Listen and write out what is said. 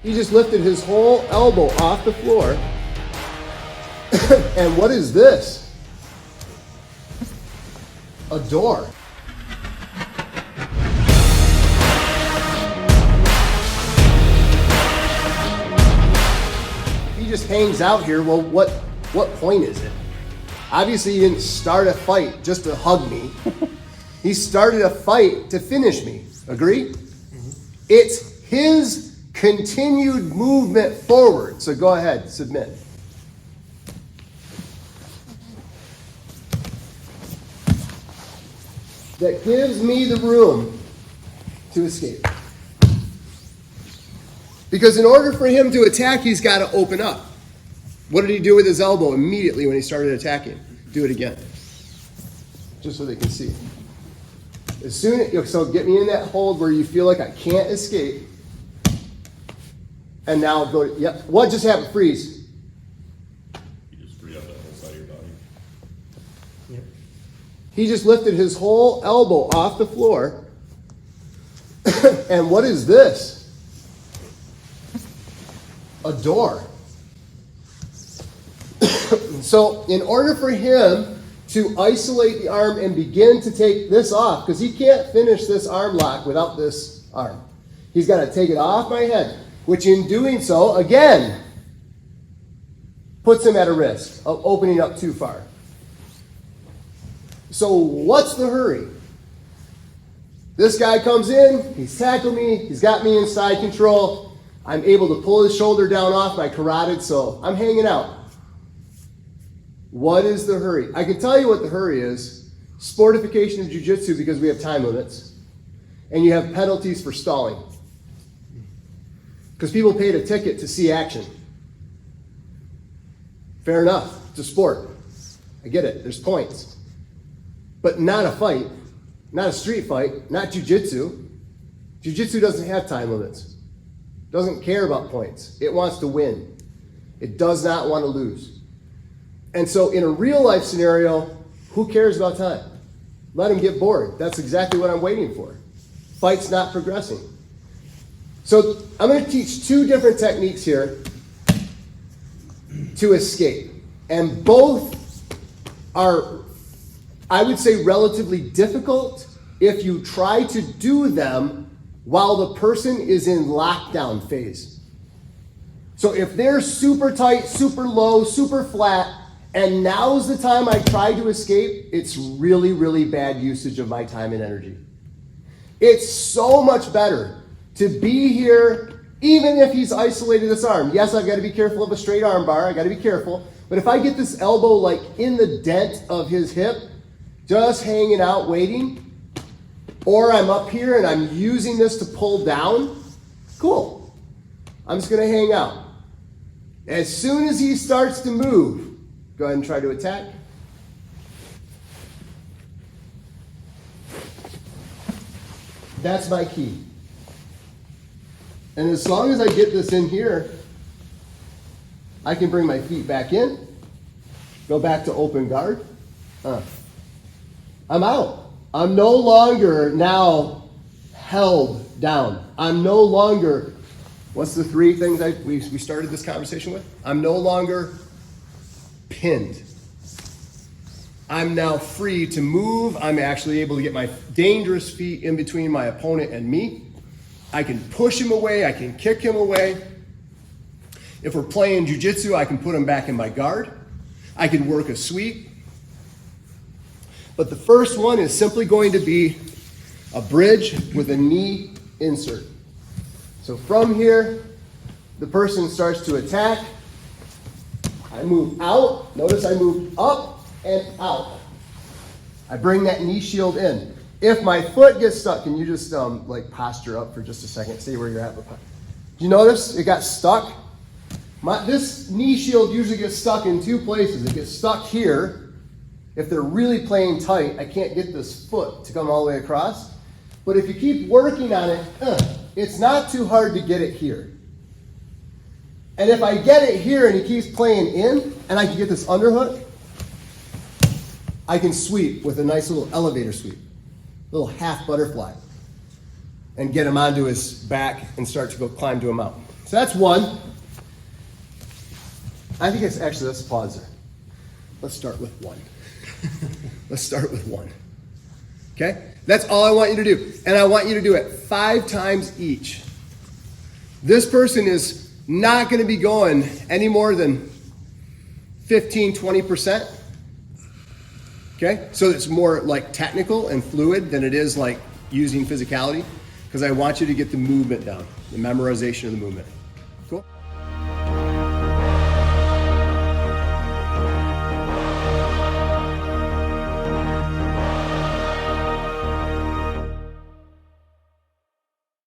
He just lifted his whole elbow off the floor. And what is this? A door. He just hangs out here. Well, what point is it? Obviously, he didn't start a fight just to hug me. He started a fight to finish me. Agree? Mm-hmm. It's his continued movement forward. So go ahead, submit. That gives me the room to escape. Because in order for him to attack, he's got to open up. What did he do with his elbow immediately when he started attacking? Do it again. Just so they can see. So get me in that hold where you feel like I can't escape. And now go, yep. What just happened? Freeze. You just free up that whole side of your body. Yep. He just lifted his whole elbow off the floor. And what is this? A door. So in order for him to isolate the arm and begin to take this off, because he can't finish this arm lock without this arm. He's got to take it off my head, which in doing so, again, puts him at a risk of opening up too far. So what's the hurry? This guy comes in, he's tackled me, he's got me in side control. I'm able to pull his shoulder down off my carotid, so I'm hanging out. What is the hurry? I can tell you what the hurry is. Sportification of jiu-jitsu, because we have time limits. And you have penalties for stalling. Because people paid a ticket to see action. Fair enough. It's a sport. I get it. There's points. But not a fight. Not a street fight. Not jiu-jitsu. Jiu-jitsu doesn't have time limits. Doesn't care about points. It wants to win. It does not want to lose. And so in a real life scenario, who cares about time? Let him get bored. That's exactly what I'm waiting for. Fight's not progressing. So I'm going to teach two different techniques here to escape. And both are, I would say, relatively difficult if you try to do them while the person is in lockdown phase. So if they're super tight, super low, super flat, and now's the time I try to escape, it's really, really bad usage of my time and energy. It's so much better to be here, even if he's isolated this arm. Yes, I've got to be careful of a straight arm bar. I've got to be careful. But if I get this elbow like in the dent of his hip, just hanging out waiting, or I'm up here and I'm using this to pull down, cool. I'm just going to hang out. As soon as he starts to move, go ahead and try to attack. That's my key. And as long as I get this in here, I can bring my feet back in, go back to open guard. I'm out. I'm no longer now held down. I'm no longer, what's the three things we started this conversation with? I'm no longer pinned. I'm now free to move. I'm actually able to get my dangerous feet in between my opponent and me. I can push him away. I can kick him away. If we're playing jiu-jitsu, I can put him back in my guard. I can work a sweep. But the first one is simply going to be a bridge with a knee insert. So from here, the person starts to attack. I move out. Notice I move up and out. I bring that knee shield in. If my foot gets stuck, can you just like posture up for just a second? Stay where you're at. Do you notice it got stuck? This knee shield usually gets stuck in two places. It gets stuck here. If they're really playing tight, I can't get this foot to come all the way across. But if you keep working on it, it's not too hard to get it here. And if I get it here and he keeps playing in, and I can get this underhook, I can sweep with a nice little elevator sweep, little half butterfly, and get him onto his back and start to go climb to a mountain. So that's one. I think it's actually, let's pause there. Let's start with one. Let's start with one. Okay? That's all I want you to do. And I want you to do it 5 times each. This person is not going to be going any more than 15, 20%. Okay? So it's more like technical and fluid than it is like using physicality, because I want you to get the movement down, the memorization of the movement.